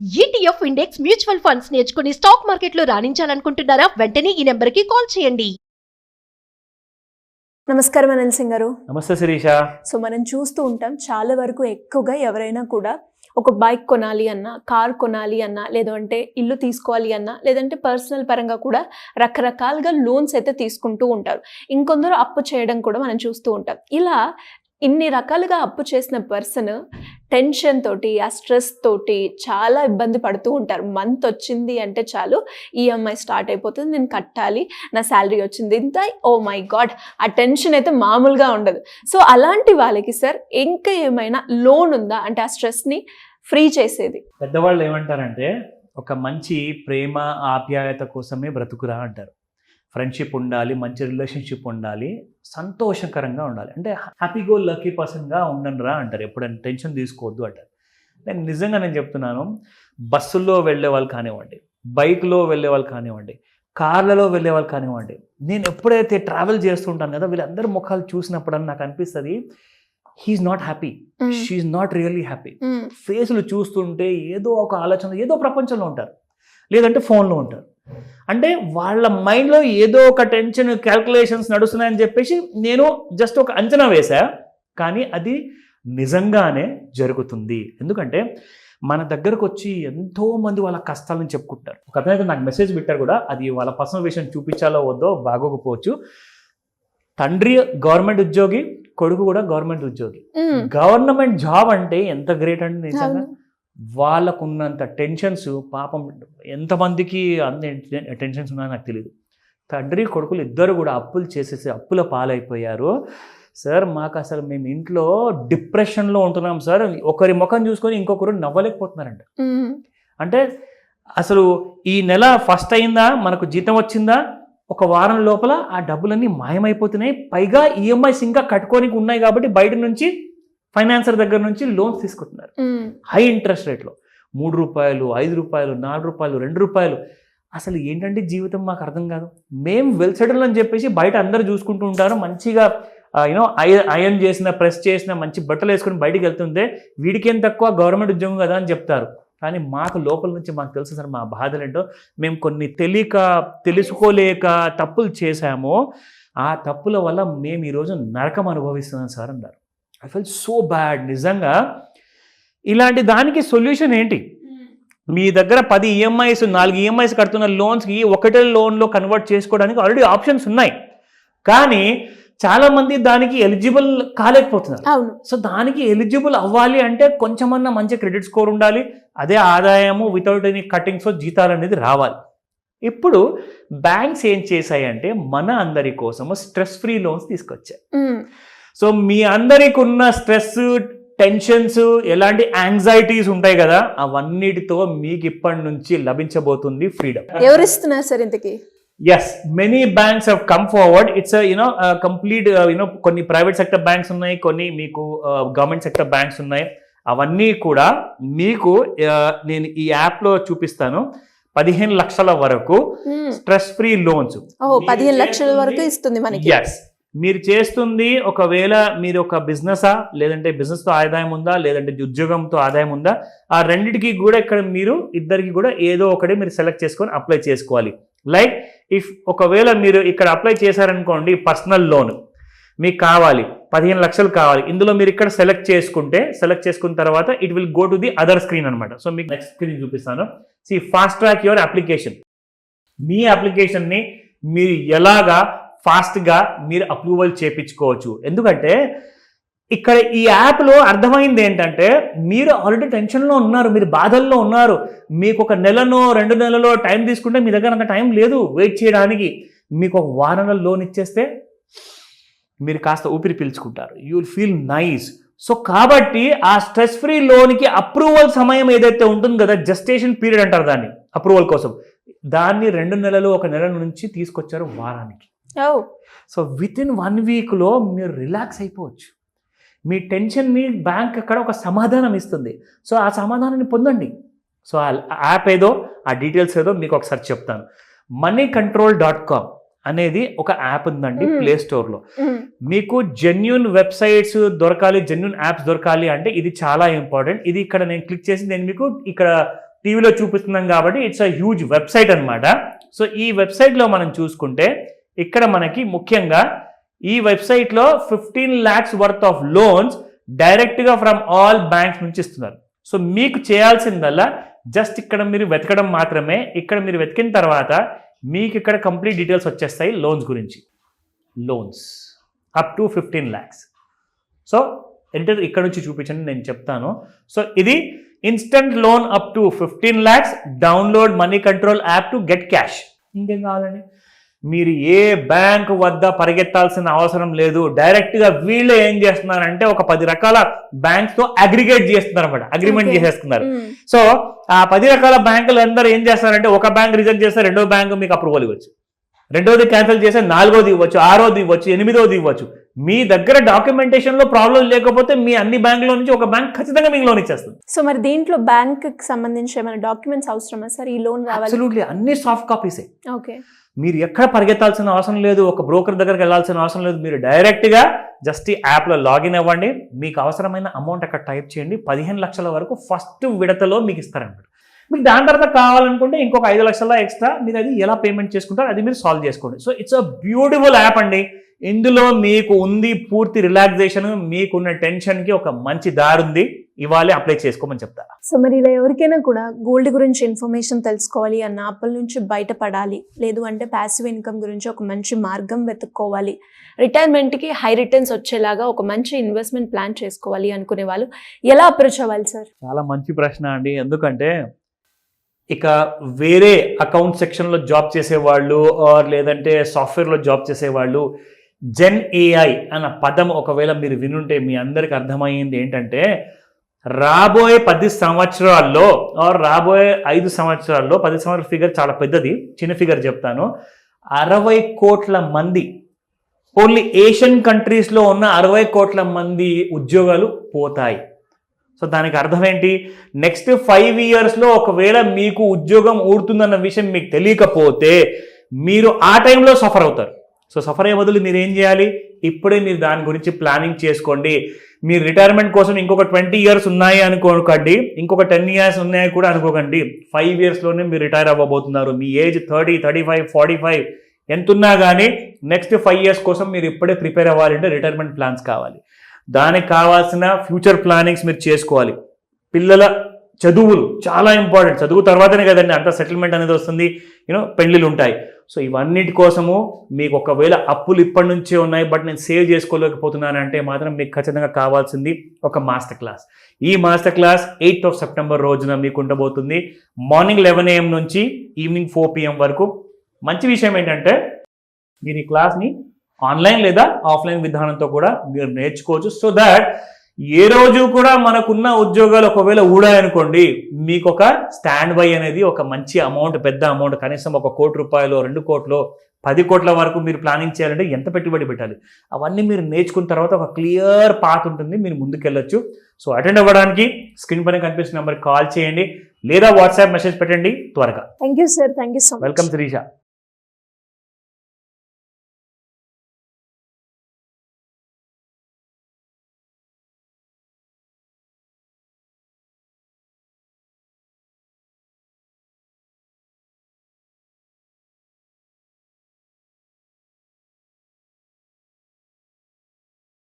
ETF index mutual funds నేర్చుకుని stock మార్కెట్లో రాణించాలనుకుంటున్నారా? వెంటనే ఈ నెంబర్కి కాల్ చేయండి. నమస్కారం అనిల్ సింగ్ గారు. నమస్తే శిరీష. సో మనం చూస్తూ ఉంటాం చాలా వరకు ఎక్కువగా ఎవరైనా కూడా ఒక బైక్ కొనాలి అన్నా, కార్ కొనాలి అన్నా, లేదంటే ఇల్లు తీసుకోవాలి అన్నా, లేదంటే పర్సనల్ పరంగా కూడా రకరకాలుగా లోన్స్ అయితే తీసుకుంటూ ఉంటారు. ఇంకొందరు అప్పు చేయడం కూడా మనం చూస్తూ ఉంటాం. ఇలా ఇన్ని రకాలుగా అప్పు చేసిన పర్సన్ టెన్షన్ తోటి, ఆ స్ట్రెస్ తోటి చాలా ఇబ్బంది పడుతూ ఉంటారు. మంత్ వచ్చింది అంటే చాలు ఈఎంఐ స్టార్ట్ అయిపోతుంది, నేను కట్టాలి, నా శాలరీ వచ్చింది ఇంత, ఓ మై గాడ్, ఆ టెన్షన్ అయితే మామూలుగా ఉండదు. సో అలాంటి వాళ్ళకి సార్ ఇంకా ఏమైనా లోన్ ఉందా, అంటే ఆ స్ట్రెస్ని ఫ్రీ చేసేది? పెద్దవాళ్ళు ఏమంటారంటే, ఒక మంచి ప్రేమ ఆప్యాయత కోసమే బ్రతుకురా అంటారు. ఫ్రెండ్షిప్ ఉండాలి, మంచి రిలేషన్షిప్ ఉండాలి, సంతోషకరంగా ఉండాలి, అంటే హ్యాపీ గో లక్కీ పర్సన్గా ఉండనురా అంటారు. ఎప్పుడైనా టెన్షన్ తీసుకోవద్దు అంటారు. నేను చెప్తున్నాను, బస్సుల్లో వెళ్ళే వాళ్ళు కానివ్వండి, బైక్లో వెళ్ళే వాళ్ళు కానివ్వండి, కార్లలో వెళ్ళే వాళ్ళు కానివ్వండి, నేను ఎప్పుడైతే ట్రావెల్ చేస్తుంటాను కదా, వీళ్ళందరూ ముఖాలు చూసినప్పుడు నాకు అనిపిస్తుంది, he's not happy, she's not really happy. ఫేసులు చూస్తుంటే ఏదో ఒక ఆలోచన, ఏదో ప్రపంచంలో ఉంటారు, లేదంటే ఫోన్లో ఉంటారు. అంటే వాళ్ళ మైండ్లో ఏదో ఒక టెన్షన్, క్యాల్కులేషన్స్ నడుస్తున్నాయని చెప్పేసి నేను జస్ట్ ఒక అంచనా వేశా, కానీ అది నిజంగానే జరుగుతుంది. ఎందుకంటే మన దగ్గరకు వచ్చి ఎంతోమంది వాళ్ళ కష్టాలను చెప్పుకుంటారు. ఒక అతనైతే నాకు మెసేజ్ పెట్టారు కూడా, అది వాళ్ళ పర్సనల్ విషయం చూపించాలో వద్దో బాగోకపోవచ్చు. తండ్రి గవర్నమెంట్ ఉద్యోగి, కొడుకు కూడా గవర్నమెంట్ ఉద్యోగి. గవర్నమెంట్ జాబ్ అంటే ఎంత గ్రేట్ అండి నిజంగా. వాళ్ళకున్నంత టెన్షన్స్ పాపం ఎంతమందికి అన్ని టెన్షన్స్ ఉన్నాయో నాకు తెలియదు. తండ్రి కొడుకులు ఇద్దరు కూడా అప్పులు చేసేసి అప్పుల పాలైపోయారు. సార్ మాకు అసలు మేము ఇంట్లో డిప్రెషన్లో ఉంటున్నాం సార్, ఒకరి ముఖం చూసుకొని ఇంకొకరు నవ్వలేకపోతున్నారంట. అంటే అసలు ఈ నెల ఫస్ట్ అయిందా, మనకు జీతం వచ్చిందా, ఒక వారం లోపల ఆ డబ్బులన్నీ మాయమైపోతున్నాయి. పైగా ఈఎంఐస్ ఇంకా కట్టుకోనికి ఉన్నాయి కాబట్టి బయట నుంచి ఫైనాన్సర్ దగ్గర నుంచి లోన్స్ తీసుకుంటున్నారు హై ఇంట్రెస్ట్ రేట్లో. 3 రూపాయలు, 5 రూపాయలు, 4 రూపాయలు, 2 రూపాయలు. అసలు ఏంటంటే జీవితం మాకు అర్థం కాదు. మేము వెల్ సెటిల్ అని చెప్పేసి బయట అందరూ చూసుకుంటూ ఉంటారు, మంచిగా ఐరన్ చేసిన, ప్రెస్ చేసిన మంచి బట్టలు వేసుకొని బయటికి వెళ్తుంటే వీడికి ఏం తక్కువ, గవర్నమెంట్ ఉద్యోగం కదా అని చెప్తారు. కానీ మాకు లోపల నుంచి మాకు తెలుసు సార్ మా బాధలు ఏంటో. మేము కొన్ని తెలుసుకోలేక తప్పులు చేశామో, ఆ తప్పుల వల్ల మేము ఈరోజు నరకం అనుభవిస్తున్నాం సార్ అన్నారు. I felt so bad. నిజంగా ఇలాంటి దానికి సొల్యూషన్ ఏంటి? మీ దగ్గర 10 ఈఎంఐస్, 4 ఈఎంఐస్ కడుతున్న లోన్స్కి ఒకటే లోన్లో కన్వర్ట్ చేసుకోవడానికి ఆల్రెడీ ఆప్షన్స్ ఉన్నాయి, కానీ చాలామంది దానికి ఎలిజిబుల్ కాలేకపోతున్నారు. సో దానికి ఎలిజిబుల్ అవ్వాలి అంటే కొంచెమన్నా మంచి క్రెడిట్ స్కోర్ ఉండాలి, అదే ఆదాయము వితౌట్ ఎనీ కటింగ్స్ జీతాలు అనేది రావాలి. ఇప్పుడు బ్యాంక్స్ ఏం చేశాయంటే మన అందరి కోసము స్ట్రెస్ ఫ్రీ లోన్స్ తీసుకొచ్చాయి. సో మీ అందరికి ఉన్న స్ట్రెస్, టెన్షన్స్, ఎలాంటి యాంగ్జైటీస్ ఉంటాయి కదా, అవన్నిటితో మీకు ఇప్పటి నుంచి లభించబోతుంది ఫ్రీడమ్. ఎవరిస్తున్నారు సార్ ఇంతకీ? Yes, many banks have come forward. It's complete కొన్ని ప్రైవేట్ సెక్టర్ బ్యాంక్స్ ఉన్నాయి, కొన్ని మీకు గవర్నమెంట్ సెక్టర్ బ్యాంక్స్ ఉన్నాయి. అవన్నీ కూడా మీకు నేను ఈ యాప్లో చూపిస్తాను. 15 లక్షల వరకు స్ట్రెస్ ఫ్రీ లోన్స్. 15 లక్షల వరకు ఇస్తుంది మనకి. ఎస్, మీరు చేస్తుంది ఒకవేళ మీరు ఒక బిజినెసా, లేదంటే బిజినెస్తో ఆదాయం ఉందా, లేదంటే ఉద్యోగంతో ఆదాయం ఉందా, ఆ రెండిటికి కూడా ఇక్కడ మీరు ఇద్దరికి కూడా ఏదో ఒకటి మీరు సెలెక్ట్ చేసుకొని అప్లై చేసుకోవాలి. లైక్ ఒకవేళ మీరు ఇక్కడ అప్లై చేశారనుకోండి, పర్సనల్ లోన్ మీకు కావాలి, 15 లక్షలు కావాలి. ఇందులో మీరు ఇక్కడ సెలెక్ట్ చేసుకున్న తర్వాత it will go to the other screen అనమాట. సో మీకు నెక్స్ట్ స్క్రీన్ చూపిస్తాను. Fast track your application. మీ అప్లికేషన్ని మీరు ఎలాగా ఫాస్ట్గా మీరు అప్రూవల్ చేయించుకోవచ్చు. ఎందుకంటే ఇక్కడ ఈ యాప్లో అర్థమైంది ఏంటంటే, మీరు ఆల్రెడీ టెన్షన్లో ఉన్నారు, మీరు బాధల్లో ఉన్నారు, మీకు ఒక నెలనో 2 నెలలో టైం తీసుకుంటే మీ దగ్గర అంత టైం లేదు వెయిట్ చేయడానికి. మీకు ఒక వారంలో లోన్ ఇచ్చేస్తే మీరు కాస్త ఊపిరి పీల్చుకుంటారు, you will feel nice. So కాబట్టి ఆ స్ట్రెస్ ఫ్రీ లోన్కి అప్రూవల్ సమయం ఏదైతే ఉంటుంది కదా, జస్టేషన్ పీరియడ్ అంటారు దాన్ని, అప్రూవల్ కోసం, దాన్ని 2 నెలలు, 1 నెల నుంచి తీసుకొచ్చారు వారానికి. సో విత్ ఇన్ 1 వీక్లో మీరు రిలాక్స్ అయిపోవచ్చు. మీ టెన్షన్ని బ్యాంక్ అక్కడ ఒక సమాధానం ఇస్తుంది. సో ఆ సమాధానాన్ని పొందండి. సో ఆ యాప్ ఏదో, ఆ డీటెయిల్స్ ఏదో మీకు ఒకసారి చెప్తాను. moneycontrol.com అనేది ఒక యాప్ ఉందండి ప్లే స్టోర్లో. మీకు జెన్యూన్ వెబ్సైట్స్ దొరకాలి, జెన్యూన్ యాప్స్ దొరకాలి అంటే ఇది చాలా ఇంపార్టెంట్. ఇది ఇక్కడ నేను క్లిక్ చేసి నేను మీకు ఇక్కడ టీవీలో చూపిస్తున్నాం కాబట్టి ఇట్స్ అ హ్యూజ్ వెబ్సైట్ అన్నమాట. సో ఈ వెబ్సైట్లో మనం చూసుకుంటే ఇక్కడ మనకి ముఖ్యంగా ఈ వెబ్సైట్లో 15 lakhs వర్త్ ఆఫ్ లోన్స్ డైరెక్ట్గా ఫ్రమ్ ఆల్ బ్యాంక్స్ నుంచి ఇస్తున్నారు. సో మీకు చేయాల్సిందల్లా జస్ట్ ఇక్కడ మీరు వెతకడం మాత్రమే. ఇక్కడ మీరు వెతికిన తర్వాత మీకు ఇక్కడ కంప్లీట్ డీటెయిల్స్ వచ్చేస్తాయి లోన్స్ గురించి. Loans up to 15 lakhs. So enter ఇక్కడ నుంచి చూపించండి, నేను చెప్తాను. సో ఇది instant loan up to 15 lakhs, download money control app to get cash. ఇంకేం కావాలండి? మీరు ఏ బ్యాంక్ వద్ద పరిగెత్తాల్సిన అవసరం లేదు. డైరెక్ట్గా వీళ్ళే ఏం చేస్తున్నారంటే ఒక 10 రకాల బ్యాంక్స్ తో అగ్రిగేట్ చేస్తున్నారు అనమాట, అగ్రిమెంట్ చేసేస్తున్నారు. సో ఆ 10 రకాల బ్యాంకులు అందరూ ఏం చేస్తారంటే ఒక బ్యాంక్ రిజెక్ట్ చేస్తే రెండో బ్యాంక్ మీకు అప్రూవల్ ఇవ్వచ్చు, రెండోది క్యాన్సిల్ చేస్తే నాలుగోది ఇవ్వచ్చు, ఆరోది ఇవ్వచ్చు, ఎనిమిదోది ఇవ్వచ్చు. మీ దగ్గర డాక్యుమెంటేషన్ లో ప్రాబ్లం లేకపోతే మీ అన్ని బ్యాంకుల నుంచి ఒక బ్యాంక్ ఖచ్చితంగా మీకు లోన్ ఇచ్చేస్తుంది. సో మరి దీంట్లో బ్యాంక్ కి సంబంధించి ఏమైనా డాక్యుమెంట్స్ అవసరమా సార్ ఈ లోన్ రావాలి? అబ్సల్యూట్లీ అన్ని సాఫ్ట్ కాపీసే. ఓకే, మీరు ఎక్కడ పరిగెత్తాల్సిన అవసరం లేదు, ఒక బ్రోకర్ దగ్గరికి వెళ్ళాల్సిన అవసరం లేదు. మీరు డైరెక్ట్గా జస్ట్ ఈ యాప్లో లాగిన్ అవ్వండి, మీకు అవసరమైన అమౌంట్ అక్కడ టైప్ చేయండి. 15 లక్షల వరకు ఫస్ట్ విడతలో మీకు ఇస్తారనమాట. మీకు దాని తర్వాత కావాలనుకుంటే ఇంకొక 5 లక్షల ఎక్స్ట్రా మీరు అది ఎలా పేమెంట్ చేసుకుంటారో అది మీరు సాల్వ్ చేసుకోండి. So it's a beautiful app అండి. ఇందులో మీకు ఉంది పూర్తి రిలాక్సేషన్, మీకున్న టెన్షన్కి ఒక మంచి దారి ఉంది. ఇవాళ అప్లై చేసుకోమని చెప్తా. సో మరి ఇలా ఎవరికైనా కూడా గోల్డ్ గురించి ఇన్ఫర్మేషన్ తెలుసుకోవాలి అన్న, అప్పుల నుంచి బయటపడాలి, లేదు అంటే ప్యాసివ్ ఇన్కమ్ గురించి ఒక మంచి మార్గం వెతుక్కోవాలి, రిటైర్మెంట్కి హై రిటర్న్స్ వచ్చేలాగా ఒక మంచి ఇన్వెస్ట్మెంట్ ప్లాన్ చేసుకోవాలి అనుకునే వాళ్ళు ఎలా అప్రోచ్ అవ్వాలి సార్? చాలా మంచి ప్రశ్న అండి. ఎందుకంటే ఇక వేరే అకౌంట్ సెక్షన్లో జాబ్ చేసేవాళ్ళు లేదంటే సాఫ్ట్వేర్లో జాబ్ చేసేవాళ్ళు జెన్ ఏఐ అన్న పదం ఒకవేళ మీరు వినుంటే మీ అందరికి అర్థమయ్యింది ఏంటంటే రాబోయే 10 సంవత్సరాల్లో రాబోయే 5 సంవత్సరాల్లో, 10 సంవత్సరాల ఫిగర్ చాలా పెద్దది, చిన్న ఫిగర్ చెప్తాను, 60 కోట్ల మంది, ఓన్లీ ఏషియన్ కంట్రీస్లో ఉన్న 60 కోట్ల మంది ఉద్యోగాలు పోతాయి. సో దానికి అర్థం ఏంటి? నెక్స్ట్ 5 yearsలో ఒకవేళ మీకు ఉద్యోగం ఊడుతుందన్న విషయం మీకు తెలియకపోతే మీరు ఆ టైంలో సఫర్ అవుతారు. సో సఫర్ అయ్యే బదులు మీరు ఏం చేయాలి? ఇప్పుడే మీరు దాని గురించి ప్లానింగ్ చేసుకోండి. మీరు రిటైర్మెంట్ కోసం ఇంకొక 20 years ఉన్నాయి అనుకోకండి, ఇంకొక 10 years ఉన్నాయి కూడా అనుకోకండి. 5 yearsలోనే మీరు రిటైర్ అవ్వబోతున్నారు. మీ ఏజ్ 30, 35, 45 ఎంతున్నా కానీ నెక్స్ట్ 5 years కోసం మీరు ఇప్పుడే ప్రిపేర్ అవ్వాలంటే రిటైర్మెంట్ ప్లాన్స్ కావాలి. దానికి కావాల్సిన ఫ్యూచర్ ప్లానింగ్స్ మీరు చేసుకోవాలి. పిల్లల చదువులు చాలా ఇంపార్టెంట్. చదువు తర్వాతనే కదండి అంత సెటిల్మెంట్ అనేది వస్తుంది, పెళ్ళిళ్ళు ఉంటాయి. సో ఇవన్నిటి కోసము మీకు ఒకవేళ అప్పులు ఇప్పటి నుంచే ఉన్నాయి బట్ నేను సేవ్ చేసుకోలేకపోతున్నాను అంటే మాత్రం మీకు ఖచ్చితంగా కావాల్సింది ఒక మాస్టర్ క్లాస్. ఈ మాస్టర్ క్లాస్ 8th September రోజున మీకు ఉండబోతుంది. మార్నింగ్ 11 AM నుంచి ఈవినింగ్ 4 PM వరకు. మంచి విషయం ఏంటంటే మీరు ఈ క్లాస్ని ఆన్లైన్ లేదా ఆఫ్లైన్ విధానంతో కూడా మీరు నేర్చుకోవచ్చు. సో దాట్ ఏ రోజు కూడా మనకున్న ఉద్యోగాలు ఒకవేళ ఊడాయనుకోండి, మీకు ఒక స్టాండ్ బై అనేది ఒక మంచి అమౌంట్, పెద్ద అమౌంట్, కనీసం 1 కోటి రూపాయలు, 2 కోట్లు, 10 కోట్ల వరకు మీరు ప్లానింగ్ చేయాలంటే ఎంత పెట్టుబడి పెట్టాలి, అవన్నీ మీరు నేర్చుకున్న తర్వాత ఒక క్లియర్ పాత్ ఉంటుంది, మీరు ముందుకెళ్ళొచ్చు. సో అటెండ్ అవ్వడానికి స్క్రీన్ పైన కనిపిస్తున్న నెంబర్కి కాల్ చేయండి లేదా వాట్సాప్ మెసేజ్ పెట్టండి త్వరగా. Thank you sir, thank you so much. Welcome Sirisha.